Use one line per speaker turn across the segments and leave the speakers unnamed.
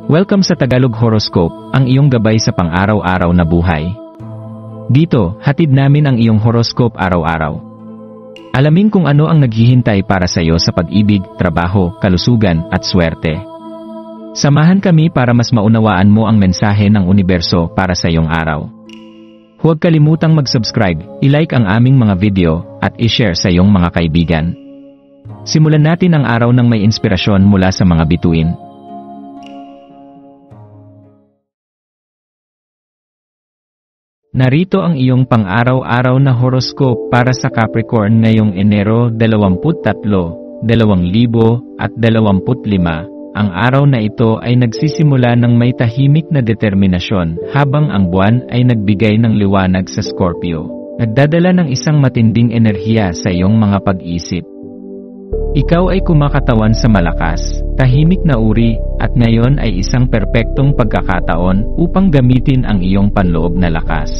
Welcome sa Tagalog Horoscope, ang iyong gabay sa pang-araw-araw na buhay. Dito, hatid namin ang iyong horoscope araw-araw. Alamin kung ano ang naghihintay para sa iyo sa pag-ibig, trabaho, kalusugan, at swerte. Samahan kami para mas maunawaan mo ang mensahe ng universo para sa iyong araw. Huwag kalimutang mag-subscribe, i-like ang aming mga video, at i-share sa iyong mga kaibigan. Simulan natin ang araw ng may inspirasyon mula sa mga bituin. Narito ang iyong pang-araw-araw na horoscope para sa Capricorn ngayong Enero 23, 2025. Ang araw na ito ay nagsisimula ng may tahimik na determinasyon habang ang buwan ay nagbigay ng liwanag sa Scorpio. Nagdadala ng isang matinding enerhiya sa iyong mga pag-isip. Ikaw ay kumakatawan sa malakas, tahimik na uri, at ngayon ay isang perpektong pagkakataon upang gamitin ang iyong panloob na lakas.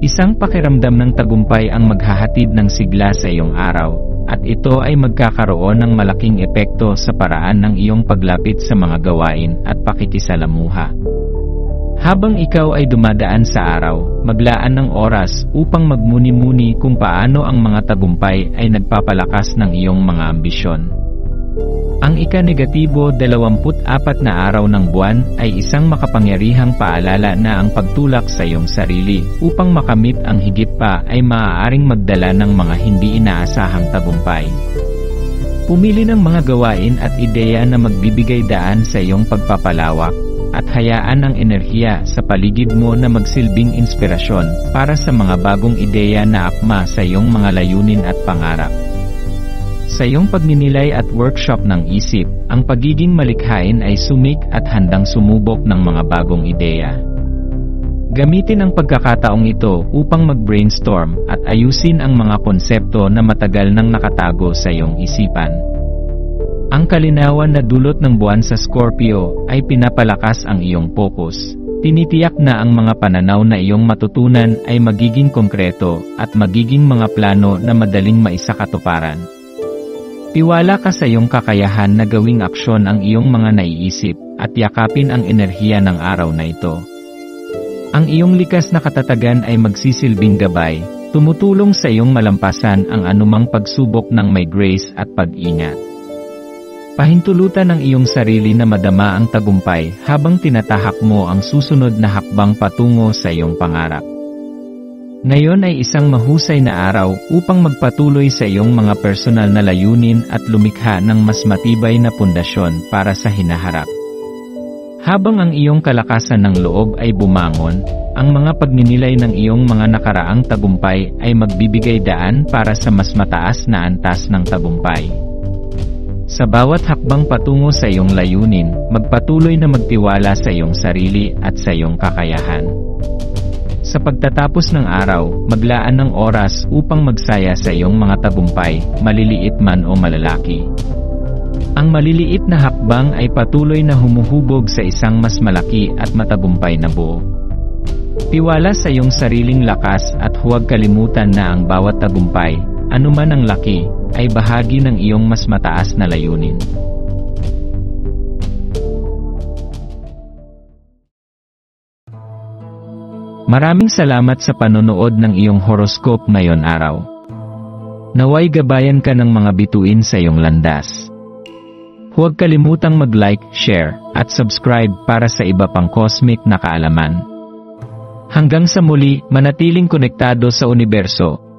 Isang pakiramdam ng tagumpay ang maghahatid ng sigla sa iyong araw, at ito ay magkakaroon ng malaking epekto sa paraan ng iyong paglapit sa mga gawain at pakikisalamuha. Habang ikaw ay dumadaan sa araw, maglaan ng oras upang magmuni-muni kung paano ang mga tagumpay ay nagpapalakas ng iyong mga ambisyon. Ang ika-negatibo 24 na araw ng buwan ay isang makapangyarihang paalala na ang pagtulak sa iyong sarili upang makamit ang higit pa ay maaaring magdala ng mga hindi inaasahang tagumpay. Pumili ng mga gawain at ideya na magbibigay daan sa iyong pagpapalawak, at hayaan ang enerhiya sa paligid mo na magsilbing inspirasyon para sa mga bagong ideya na akma sa iyong mga layunin at pangarap. Sa iyong pagninilay at workshop ng isip, ang pagiging malikhain ay sumik at handang sumubok ng mga bagong ideya. Gamitin ang pagkakataong ito upang mag-brainstorm at ayusin ang mga konsepto na matagal nang nakatago sa iyong isipan. Ang kalinawan na dulot ng buwan sa Scorpio ay pinapalakas ang iyong focus. Tinitiyak na ang mga pananaw na iyong matutunan ay magiging konkreto at magiging mga plano na madaling maisakatuparan. Tiwala ka sa iyong kakayahan na gawing aksyon ang iyong mga naiisip at yakapin ang enerhiya ng araw na ito. Ang iyong likas na katatagan ay magsisilbing gabay, tumutulong sa iyong malampasan ang anumang pagsubok ng may grace at pag-ingat. Pahintulutan ang iyong sarili na madama ang tagumpay habang tinatahak mo ang susunod na hakbang patungo sa iyong pangarap. Ngayon ay isang mahusay na araw upang magpatuloy sa iyong mga personal na layunin at lumikha ng mas matibay na pundasyon para sa hinaharap. Habang ang iyong kalakasan ng loob ay bumangon, ang mga pagninilay ng iyong mga nakaraang tagumpay ay magbibigay daan para sa mas mataas na antas ng tagumpay. Sa bawat hakbang patungo sa iyong layunin, magpatuloy na magtiwala sa iyong sarili at sa iyong kakayahan. Sa pagtatapos ng araw, maglaan ng oras upang magsaya sa iyong mga tagumpay, maliliit man o malalaki. Ang maliliit na hakbang ay patuloy na humuhubog sa isang mas malaki at matagumpay na buo. Tiwala sa iyong sariling lakas at huwag kalimutan na ang bawat tagumpay, anuman ang laki, ay bahagi ng iyong mas mataas na layunin. Maraming salamat sa panonood ng iyong horoscope ngayon araw. Naway gabayan ka ng mga bituin sa iyong landas. Huwag kalimutang mag-like, share, at subscribe para sa iba pang cosmic na kaalaman. Hanggang sa muli, manatiling konektado sa universo.